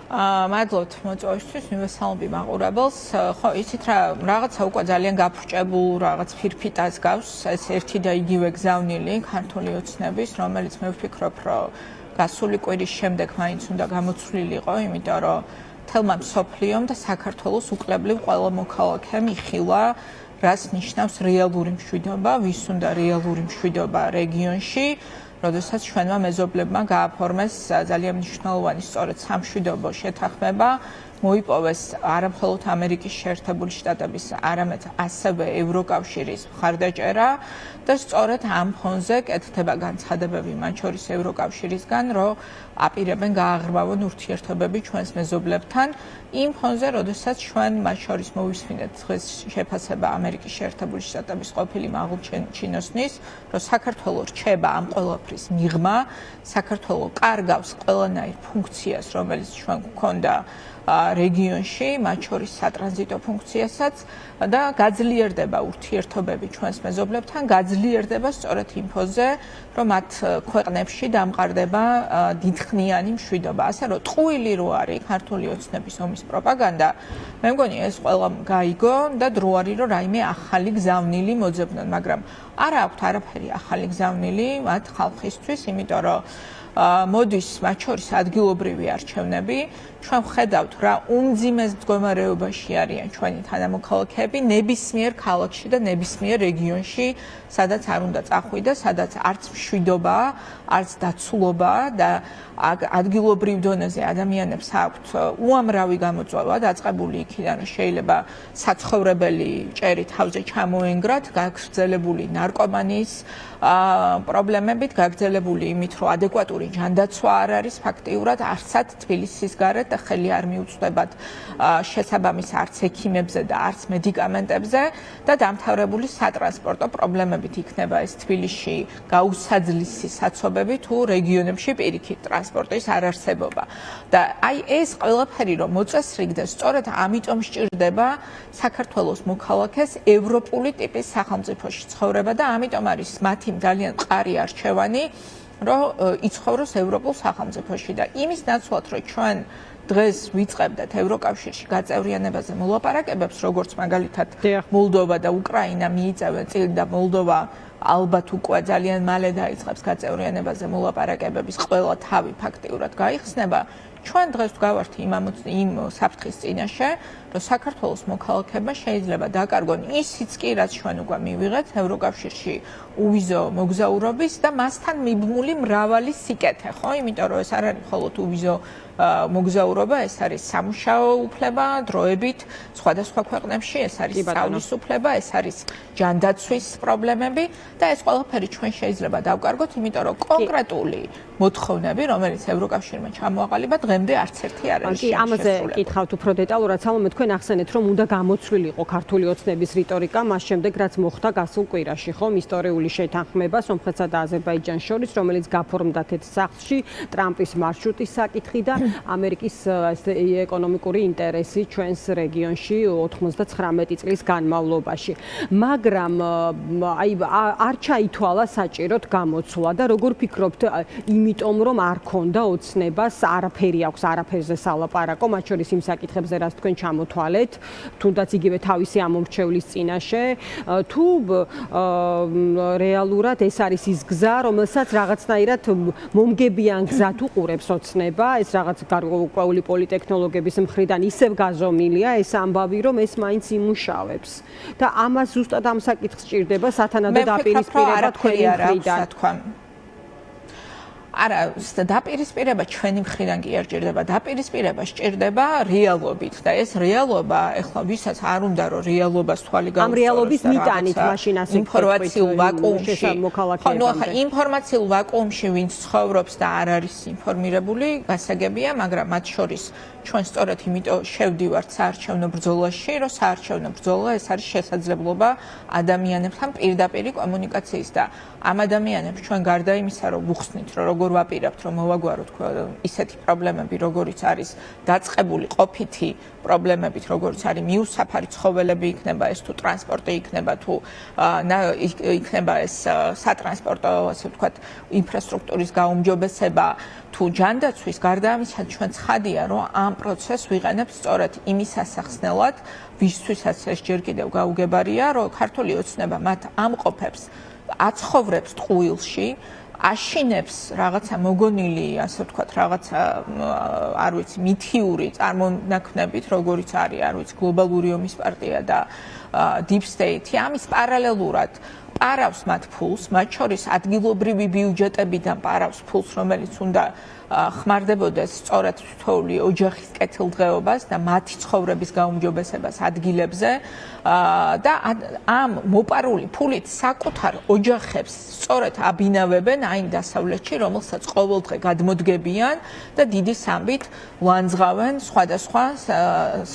მადლობთ მოწვევისთვის, მივესალმები მაყურებელს. ხო, იცით რა, რაღაცა უკვე ძალიან გაფრჭებულ, რაღაც ფირფიტას გავს, ეს ერთი და იგივე გზავნილი ქართული ოცნების, რომელიც მე ვფიქრობ, რომ გასული კვირის შემდეგ მაინც უნდა გამოცვლილიყო, იმიტომ რომ თელმა მსოფლიომ და საქართველოს უკლებლივ ყველა მოქალაქემ იხილა, რას ნიშნავს რეალური მშვიდობა, ვის უნდა რეალური მშვიდობა რეგიონში. როდესაც ჩვენმა მეზობლებმა გააფორმეს ძალიან მნიშვნელოვანი სწორედ სამშვიდობო შეთანხმება, მოიპოვეს არა მხოლოდ ამერიკის შეერთებული შტატების, არამედ ასევე ევროკავშირის მხარდაჭერა და სწორედ ამ ფონზე კეთდება განცხადებები მათ შორის ევროკავშირისგან, რომ აპირებენ გააღრმავონ ურთიერთობები ჩვენს მეზობლებთან. იმ ფონზე, როდესაც ჩვენ მათ შორის მოვისმინეთ დღეს შეფასება ამერიკის შეერთებული შტატების ყოფილი მაღლ ჩინოსნის, რომ საქართველოს რჩება ამ ყველაფრის მიღმა, საქართველოს კარგავს ყველანაირ ფუნქციას, რომელიც ჩვენ გვქონდა რეგიონში, მათ შორის სატრანზიტო ფუნქციასაც და გაძლიერდება ურთიერთობები ჩვენს მეზობლებთან, გაძლიერდება სწორედ იმ ფონზე, რომ მათ ქვეყნებში დამყარდება დიდხნიანი მშვიდობა. ასე რომ ტყუილი რო არის ქართული ოცნების ომის პროპაგანდა, მე მგონი ეს ყველა გაიგო და დრო არის რომ რაიმე ახალი გზავნილი მოძებნონ, მაგრამ არა აქვთ არაფერი ახალი გზავნილი მათ ხალხისთვის, იმიტომ რომ მოდის მათ შორის ადგილობრივი არჩევნები, ჩვენ ვხედავთ რა უმძიმეს მდგომარეობაში არიან ჩვენი თანამოქალაქეები ნებისმიერ ქალაქში და ნებისმიერ რეგიონში, სადაც არ უნდა წახვიდე, სადაც არც მშვიდობაა, არც დაცულობაა და ადგილობრივ დონეზე ადამიანებს აქვთ უამრავი გამოწვევა დაწყებული იქიდან, რომ შეიძლება საცხოვრებელი ჭერი თავზე ჩამოენგრათ, გაგრძელებული ნარკომანიის პრობლემებით, გაგრძელებული იმით, რომ ადეკვატური ჯანდაცვა არ არის ფაქტიურად არცად თბილისის გარეთ და ხელი არ მიუწვდებათ შესაბამის არც ექიმებზე და არც მედიკამენტებზე და დამთავრებული სატრანსპორტო პრობლემებით იქნება ეს თბილისში გაუსაძლისი საცობები თუ რეგიონებში პირიქით ტრანსპორტის არარსებობა. და აი ეს ყველაფერი რომ მოწესრიგდეს, სწორედ ამიტომ სჭირდება საქართველოს მოქალაქეს ევროპული ტიპის სახელმწიფოში ცხოვრება და ამიტომ არის მათი ძალიან მყარი არჩევანი, რომ იცხოვროს ევროპულ სახელმწიფოში და იმის ნაცვლად, რომ ჩვენ დღეს ვიწყებდეთ ევროკავშირში გაწევრიანებაზე მოლაპარაკებებს, როგორც მაგალითად მოლდოვა და უკრაინა მიიწევენ წინ და მოლდოვა ალბათ უკვე ძალიან მალე დაიწყებს გაწევრიანებაზე მოლაპარაკებების ყველა თავი ფაქტიურად გაიხსნება. ჩვენ დღეს ვგავართ იმ საფრთხის წინაშე, რომ საქართველოს მოქალაქეებმა შეიძლება დაკარგონ ისიც კი, რაც ჩვენ უკვე მივიღეთ ევროკავშირში უვიზო მოგზაურობის და მასთან მიბმული მრავალი სიკეთე, ხო? იმიტომ რომ ეს არ არის მხოლოდ უვიზო მოგზაურობა, ეს არის სამუშაო უფლება დროებით სხვადასხვა ქვეყნებში, ეს არის სწავლის უფლება, ეს არის ჯანდაცვის პრობლემები და ეს ყველაფერი ჩვენ შეიძლება დავკარგოთ, იმიტომ რომ კონკრეტული მოთხოვნები, რომელიც ევროკავშირმა ჩამოაყალიბა, დღემდე არც ერთი არ არის შესრულებული. ამაზე კითხავთ უფრო დეტალურად, სალომე, თქვენ ახსენეთ, რომ უნდა გამოცვლილიყო ქართული ოცნების რიტორიკა, მას შემდეგ რაც მოხდა გასულ კვირაში, ხომ, ისტორიული შეთანხმება სომხეთსა და აზერბაიჯანს შორის, რომელიც გაფორმდა თეთ სახლში, ტრამპის მარშრუტის საკითხი და ამერიკის ეკონომიკური ინტერესი ჩვენს რეგიონში 99 წლის განმავლობაში. მაგრამ აი არ ჩაითვალა საჭიროდ გამოცვლა და როგორ ფიქრობთ, იმიტომ რომ არ ქონდა ოცნებას, არაფერი აქვს, არაფერზე სალაპარაკო, მათ შორის იმ საკითხებზე, რაც თქვენ ჩამოთვალეთ, თუნდაც იგივე თავისი ამომრჩევლის წინაშე, თუ რეალურად ეს არის ის გზა, რომელსაც რაღაცნაირად მომგებიან გზად უყურებს ოცნება, ეს რაღაც გარკვეული პოლიტექნოლოგების მხრიდან ისევ გაზომილია ეს ამბავი, რომ ეს მაინც იმუშავებს. და ამას ზუსტად ამ საკითხს სჭირდება სათანადო დაპირისპირება თქვენი მხრიდან. არა, დაპირისპირება ჩვენი მხრიდან კი არ სჭირდება, დაპირისპირება სჭირდება რეალობით და ეს რეალობა, ეხლა ვისაც არ უნდა რომ რეალობას თვალი გაუსწოროს. ამ რეალობის მიტანით მაშინ ასე ინფორმაციულ ვაკუუმში. ხო, ახლა ინფორმაციულ ვაკუუმში ვინც ცხოვრობს და არ არის ინფორმირებული, გასაგებია, მაგრამ მათ შორის ჩვენ სწორედ იმიტომ შევდივართ საარჩევნო ბრძოლაში, რომ საარჩევნო ბრძოლა ეს არის შესაძლებლობა ადამიანებთან პირდაპირი კომუნიკაციის და ამ ადამიანებს ჩვენ გარდა იმისა, რომ ვუხსნით, რომ როგორ ვაპირებთ რომ მოვაგვაროთ ისეთი პრობლემები როგორიც არის დაწყებული ყოფითი პრობლემებით როგორიც არის მიუსაფარი ცხოველები იქნება ეს თუ ტრანსპორტი იქნება თუ იქნება ეს სატრანსპორტო ასე ვთქვათ ინფრასტრუქტურის გაუმჯობესება თუ ჯანდაცვის გარდა ამისა ჩვენ ცხადია რომ ამ პროცესს ვიყენებთ სწორედ იმის ასახსნელად ვისთვისაც ეს ჯერ კიდევ გაუგებარია რომ ქართული ოცნება მათ ამყოფებს აცხოვრებს ტყუილში აშინებს რაღაცა მოგონილი ასე ვთქვათ რაღაცა არ ვიცი მითიური წარმონაქმნებით როგორიც არის არ ვიცი გლობალური ომის პარტია და deep state ამის პარალელურად პარავს მათ ფულს მათ შორის ადგილობრივი ბიუჯეტებიდან პარავს ფულს რომელიც უნდა ხმარდებოდეს სწორედ თითოეული ოჯახის კეთილდღეობას და მათი ცხოვრების გაუმჯობესებას ადგილებზე და ამ მოპარული ფულით საკუთარ ოჯახებს სწორედ აბინავებენ აინ დასავლეთში რომელსაც ყოველდღე გადმოდგებიან და დიდი სამბით ლანძღავენ სხვადასხვა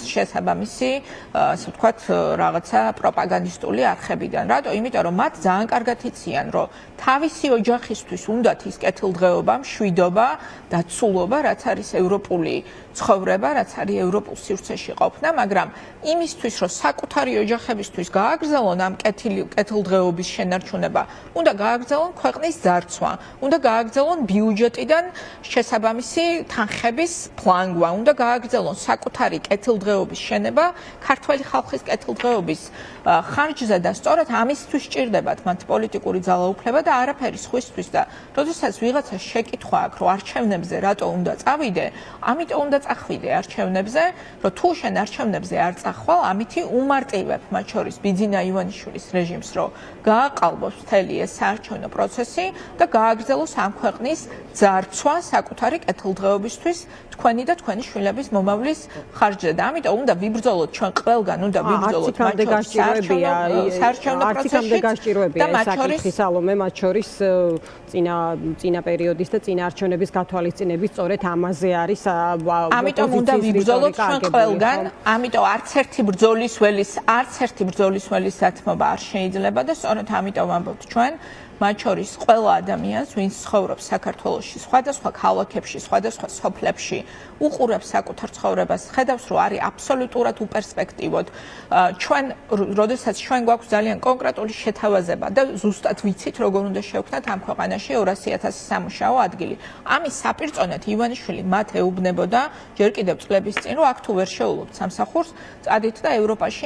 შესაბამისი ასე ვთქვათ რაღაცა პროპაგანდისტული არხებიდან რატო იმიტომ რომ მათ ძალიან კარგად იციან რომ თავისი ოჯახისთვის უნდათ ის კეთილდღეობა მშვიდობა დაცულობა რაც არის ევროპული ცხოვრება რაც არის ევროპულ სივრცეში ყოფნა მაგრამ იმისთვის რომ საკუთარი ოჯახებისთვის გააგრძელონ ამ კეთილდღეობის შენარჩუნება უნდა გააგრძელონ ქვეყნის ძარცვა უნდა გააგრძელონ ბიუჯეტიდან შესაბამისი თანხების ფლანგვა უნდა გააგრძელონ საკუთარი კეთილდღეობის შენება ქართველი ხალხის კეთილდღეობის ხარჯზე და სწორედ ამისთვის სჭირდებათ მათ პოლიტიკური ძალაუფლება და არაფერი სხვისთვის და როდესაც ვიღაცა შეკითხვა აქვს რომ არჩევნებზე რატო უნდა წავიდე ამიტომ უნდა წახვიდე არჩევნებზე რომ თუ შენ არჩევნებზე არ წახვალ ამითი უმარტივებ მათ შორის ბიძინა ივანიშვილის რეჟიმს რომ გააყალბოს მთელი ეს საარჩევნო პროცესი და გააგრძელოს ამ ქვეყნის ძარცვა საკუთარი კეთილდღეობისთვის თქვენი და თქვენი შვილების მომავლის ხარჯზე და ამიტომ უნდა ვიბრძოლოთ ჩვენ ყველგან უნდა ვიბრძოლოთ მათ შორის საარჩევნო პროცესში და მათ შორის სალომე მათ შორის წინა პერიოდის და წინა არჩევნების გათვალისწინების სწორედ ამაზე არის ამიტომ უნდა ვიბრძოლოთ ჩვენ ყველგან ამიტომ არც ერთი ბრძოლის ველის დათმობა არ შეიძლება და სწორედ ამიტომ ამბობთ ჩვენ მათ შორის ყველა ადამიანს ვინც ცხოვრობს საქართველოში სხვადასხვა ქალაქებში სხვადასხვა სოფლებში უყურებს საკუთარ ცხოვრებას ხედავს რომ არის აბსოლუტურად უპერსპექტივოდ ჩვენ როდესაც ჩვენ გვაქვს ძალიან კონკრეტული შეთავაზება და ზუსტად ვიცით როგორ უნდა შევქმნათ ამ ქვეყანაში 200,000 სამუშაო ადგილი ამის საპირწონედ ივანიშვილი მათ ეუბნებოდა ჯერ კიდევ წლების წინ რომ აქ თუ ვერ შეულობთ სამსახურს წადით და ევროპაში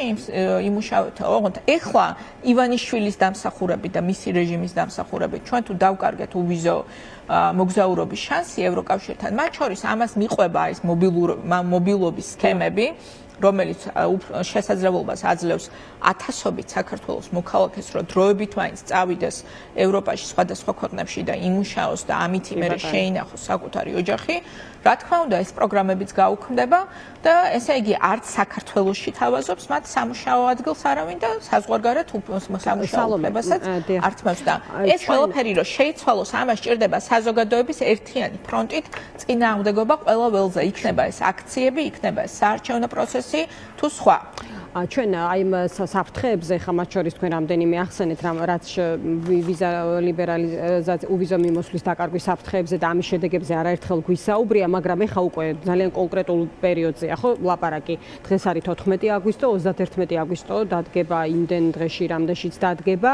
იმუშავეთ ოღონდ ეხლა ივანიშვილის დამსახურებით და მისი რეჟიმის დამსახურებით ჩვენ თუ დავკარგეთ უვიზო მოგზაურობის შანსი ევროკავშირთან მათ შორის ამას მიყვება ეს მობილობის სქემები რომელიც შესაძლებლობას აძლევს ათასობით საქართველოს მოქალაქეს რომ დროებით მაინც წავიდეს ევროპაში სხვადასხვა ქვეყნებში და იმუშაოს და ამით მერე შეინახოს საკუთარი ოჯახი რა თქმა უნდა ეს პროგრამებიც გაუქმდება და ესე იგი არც საქართველოში თავაზობს მათ სამუშაო ადგილს არავინ და საზღვარგარეთ სამუშაოებასაც არ თმევს და ეს ყველაფერი რომ შეიცვალოს ამას სჭირდება საზოგადოების ერთიანი ფრონტით წინააღმდეგობა ყველა ველზე იქნება ეს აქციები იქნება ეს საარჩევნო პროცესი თუ სხვა ჩვენ აი საფრთხეებზე ხა მათ შორის თქვენ რამდენიმე ახსენეთ რაც ვიზა ლიბერალიზაცია უვიზო მიმოსვლის დაკარგვის საფრთხეებზე და ამის შედეგებზე არაერთხელ გვისაუბრია მაგრამ ეხა უკვე ძალიან კონკრეტულ პერიოდზეა ხო ლაპარაკი დღეს არის 14 აგვისტო 31 აგვისტო დადგება იმდენ დღეში რამდენშიც დადგება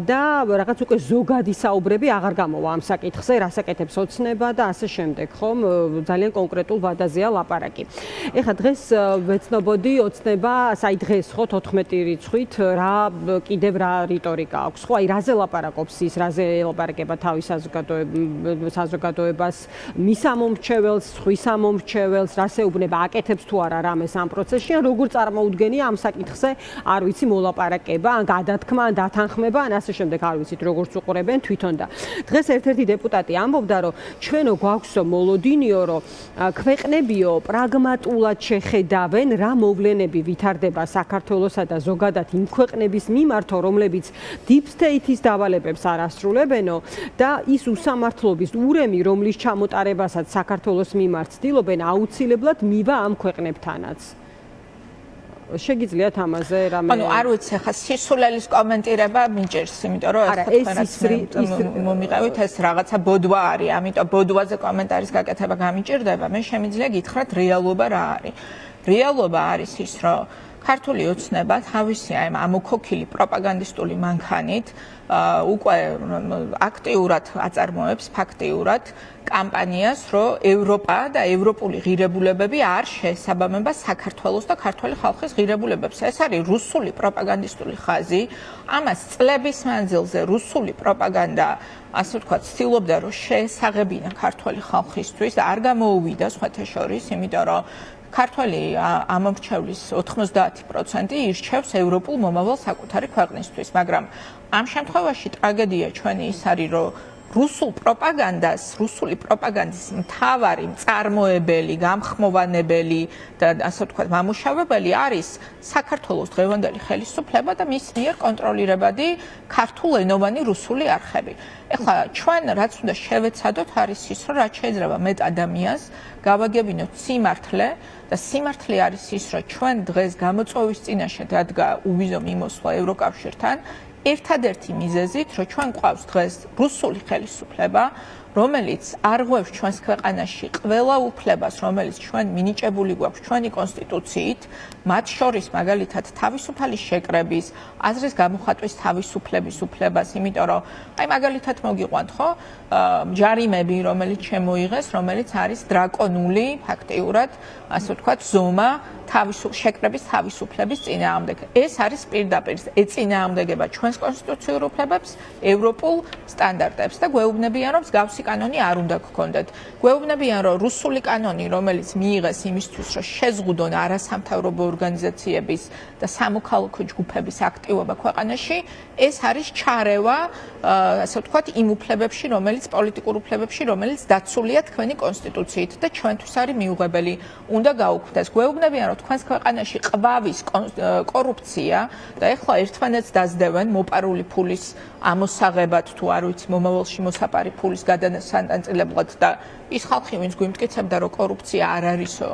და რაღაც უკვე ზოგადი საუბრები აღარ გამოვა ამ საკითხზე რასაკეთებს ოცნება და ასე შემდეგ ხომ ძალიან კონკრეტულ ვადაზეა ლაპარაკი ეხა დღეს ვეცნობოდი ოცნება აი დღეს ხო 14 რიცხვით რა კიდევ რა რიტორიკა აქვს ხო აი რაზე ლაპარაკობს ის რაზე ელაპარაკება თავის საზოგადოებას მის ამომრჩეველს ხვის ამომრჩეველს რას ეუბნება აკეთებს თუ არა რამეს ამ პროცესში ან როგორ წარმოუდგენია ამ საკითხზე არ ვიცი მოლაპარაკება ან გადათქმა ან დათანხმება ან ასე შემდეგ არ ვიცით როგორც უყურებენ თვითონ და დღეს ერთ-ერთი დეპუტატი ამბობდა რომ ჩვენო გვაქვსო მოლოდინიო რომ ქვეყნებიო პრაგმატულად შეხედავენ რა მოვლენები ვითარდება საქართველოსა და ზოგადად იმ ქვეყნების მიმართ, რომლებიც deep state-ის დავალებებს არ ასრულებენო და ის უსამართლობის ურემი, რომლის ჩამოტარებასაც საქართველოს მიმართ ცდილობენ, აუცილებლად მივა ამ ქვეყნებთანაც. შეგიძლიათ ამაზე რამე ანუ არ ვიცი ხა სისულელის კომენტირება მიჭირს, იმიტომ რომ მომიყევით ეს რაღაცა ბოდვა არის, ამიტომ ბოდვაზე კომენტარის გაკეთება გამიჭირდება. მე შემიძლია გითხრათ რეალობა რა არის. რეალობა არის ის, რომ ქართული ოცნება თავისი აი ამოქოქილი პროპაგანდისტული მანქანით უკვე აქტიურად აწარმოებს ფაქტიურად კამპანიას, რომ ევროპა და ევროპული ღირებულებები არ შეესაბამება საქართველოს და ქართული ხალხის ღირებულებებს. ეს არის რუსული პროპაგანდისტული ხაზი. ამას წლების მანძილზე რუსული პროპაგანდა, ასე ვთქვათ, ცდილობდა რომ შეესაღებინა ქართული ხალხისთვის და არ გამოუვიდა სხვათა შორის, იმიტომ რომ ქართველი ამომრჩევლის 90% ირჩევს ევროპულ მომავალ საკუთარი ქვეყნისთვის, მაგრამ ამ შემთხვევაში ტრაგედია ჩვენი ის არის, რომ რუსული პროპაგანდის მთავარი მწარმოებელი, გამხმოვანებელი და ასე ვთქვათ, მამუშავებელი არის საქართველოს დღევანდელი ხელისუფლება და მის მიერ კონტროლირებადი ქართულენოვანი რუსული არხები. ეხლა ჩვენ რაც უნდა შევეცადოთ არის ის, რომ რაც შეიძლება მეტ ადამიანს გავაგებინოთ სიმართლე და სიმართლე არის ის, რომ ჩვენ დღეს გამოწვევის წინაშე დადგა უვიზო მიმოსვლა ევროკავშირთან ერთადერთი მიზეზით, რომ ჩვენ გვყავს დღეს რუსული ხელისუფლება, რომელიც არღვევს ჩვენს ქვეყანაში ყველა უფლებას, რომელიც ჩვენ მინიჭებული გვაქვს ჩვენი კონსტიტუციით, მათ შორის მაგალითად თავისუფალი შეკრების, აზრის გამოხატვის თავისუფლების უფლებას, იმიტომ რომ აი მაგალითად მოგიყვანთ ხო, ჯარიმები, რომელიც შემოიღეს, რომელიც არის დრაკონული, ფაქტიურად, ასე ვთქვათ, ზომა შეკრების თავისუფლების წინააღმდეგ. ეს არის პირდაპირ ეწინააღმდეგება ჩვენს კონსტიტუციურ უფლებებს, ევროპულ სტანდარტებს და გვეუბნებიან, რომ მსგავსი კანონი არ უნდა გქონდეთ. გვეუბნებიან, რომ რუსული კანონი, რომელიც მიიღეს იმისთვის, რომ შეზღუდონ არასამთავრობო ორგანიზაციების და სამოქალაქო ჯგუფების აქტივობა ქვეყანაში, ეს არის ჩარევა, ასე ვთქვათ, იმ უფლებებში, პოლიტიკურ უფლებებში, რომელიც დაცულია თქვენი კონსტიტუციით და ჩვენთვის არის მიუღებელი. უნდა გაუქმდეს. გვეუბნებიან, რომ თქვენს ქვეყანაში ყვავის კორუფცია და ეხლა ერთმანეთს დაძდევენ მოპარული ფულის ამოსაღებად თუ არ ვიცი მომავალში მოსაპარი ფულის გადანაწილებლად და ის ხალხი ვინც გვიმტკიცებდა რომ კორუფცია არ არისო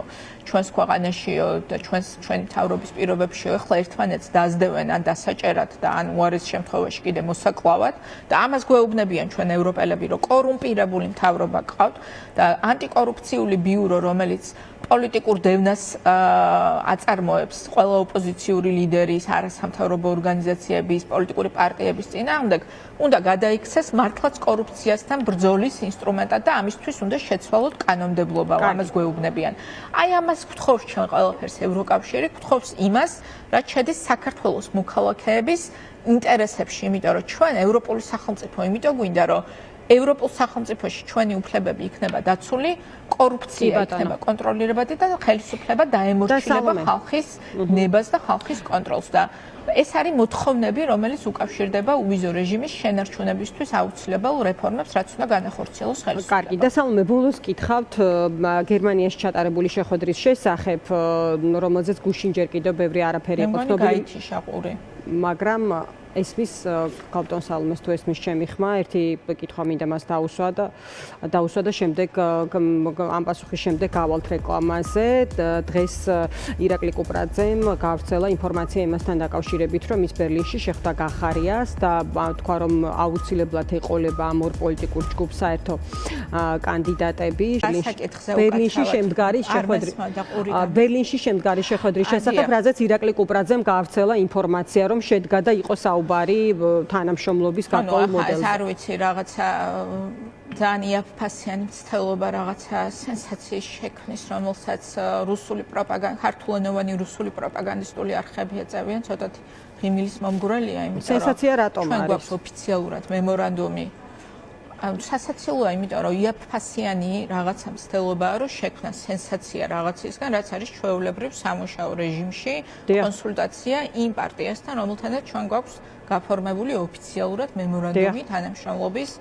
ჩვენს ქვეყანაშიო და ჩვენი თავრობის პირობებშიო ეხლა ერთმანეთს დაძდევენ ან დასაჭერად და ან უარეს შემთხვევაში კიდე მოსაკლავად და ამას გვეუბნებიან ჩვენ ევროპელები რომ კორუმპირებული მთავრობა ყავთ და ანტიკორუფციული ბიურო რომელიც პოლიტიკურ დევნას აწარმოებს ყველა ოპოზიციური ლიდერის, არასამთავრობო ორგანიზაციების, პოლიტიკური პარტიების წინააღმდეგ, უნდა გადაიქცეს მართლაც კორუფციასთან ბრძოლის ინსტრუმენტად და ამისთვის უნდა შეცვალოთ კანონმდებლობა, ამას გვეუბნებიან. აი ამას გვთხოვს ჩვენ ყველაფერს ევროკავშირი, გვთხოვს იმას, რაც შედის საქართველოს მოქალაქეების ინტერესებში, იმიტომ რომ ჩვენ ევროპული სახელმწიფო, იმიტომ გვინდა რომ ევროპულ სახელმწიფოში ჩვენი უფლებები იქნება დაცული, კორუფცია იქნება კონტროლირებადი და ხელისუფლება დაემორჩილება ხალხის ნებას და ხალხის კონტროლს და ეს არის მოთხოვნები, რომელიც უკავშირდება უვიზო რეჟიმის შენარჩუნებისთვის აუცილებელ რეფორმებს, რაც უნდა განახორციელოს ხელისუფლება. კარგი, დასალმე ბოლოს კითხავთ გერმანიაში ჩატარებული შეხვედრის შესახებ, რომელზეც გუშინ ჯერ კიდევ ბევრი არაფერი იყო ცნობილი. მაგრამ ესმის კალტონ სალმეს თუ ესმის ჩემი ხმა ერთი კითხვა მინდა მას დაუსვა და შემდეგ ამ პასუხის შემდეგ გავალთ რეკლამაზე. დღეს ირაკლი კუპრაძემ გავრცელა ინფორმაცია იმასთან დაკავშირებით, რომ ის ბერლინში შეხვდა გახარიას და თქვა, რომ აუცილებლად ეყოლება ამ ორ პოლიტიკურ ჯგუფს საერთო კანდიდატები ბერლინში შემდგარი შეხვედრის შესახებ, რაზეც ირაკლი კუპრაძემ გავრცელა ინფორმაცია, რომ შედგა და იყო საუბარი თანამშრომლობის გარკვეულ მოდელზე. არ ვიცი, რაღაცა ძალიან იაფფასიანი მცდელობა, რაღაცა სენსაციის შექმნის, რომელსაც ქართულენოვანი რუსული პროპაგანდისტული არხები ეწევიან, ცოტათი ღიმილის მომგვრელია, იმიტომ რომ სენსაცია რატომ არის? ჩვენ გვაქვს ოფიციალურად მემორანდუმი. სასაცილოა, იმიტომ რომ იაფფასიანი რაღაცა მცდელობაა, რომ შექმნა სენსაცია რაღაცისგან, რაც არის ჩვეულებრივ სამუშაო რეჟიმში კონსულტაცია იმ პარტიასთან, რომელთანაც ჩვენ გვაქვს გაფორმებული ოფიციალურად მემორანდუმი თანამშრომლობის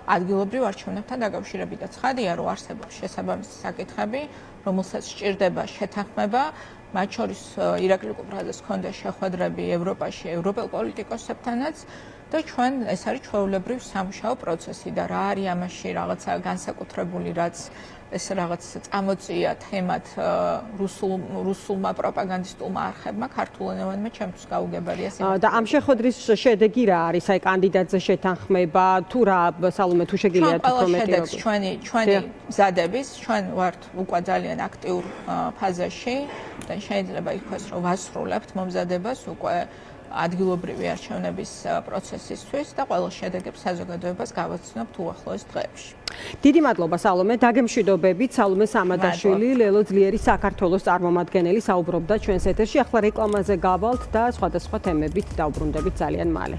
ადგილობრივ არჩევნებთან დაკავშირებით და ცხადია, რომ არსებობს შესაბამისი საკითხები, რომელსაც სჭირდება შეთანხმება, მათ შორის ირაკლი კუპრაძეს ჰქონდა შეხვედრები ევროპაში, ევროპელ პოლიტიკოსებთანაც და ჩვენ ეს არის ჩვეულებრივ სამუშაო პროცესი და რა არის ამაში რაღაცა განსაკუთრებული, რაც ეს რაღაც წამოწია თემად რუსულმა პროპაგანდისტულმა არხებმა, ქართულენოვანმა ჩემთვის გაუგებარია. და ამ შეხვედრის შედეგი რა არის? აი კანდიდატზე შეთანხმება თუ რა სალომე თუ შეგიძლიათ უფრო მეტი რობოტი? ჩვენი მზადების, ჩვენ ვართ უკვე ძალიან აქტიურ ფაზაში და შეიძლება ითქვას, რომ ვასრულებთ მომზადებას უკვე ადგილობრივი არჩევნების პროცესისთვის და ყველა შედეგებს საზოგადოებას გავაცნობთ უახლოეს დღეებში. დიდი მადლობა სალომე, დაგემშვიდობებით. სალომე სამადაშვილი, ლელო ძლიერი საქართველოს წარმომადგენელი საუბრობდა ჩვენს ეთერში. ახლა რეკლამაზე გავალთ და სხვადასხვა თემებით დავბრუნდებით ძალიან მალე.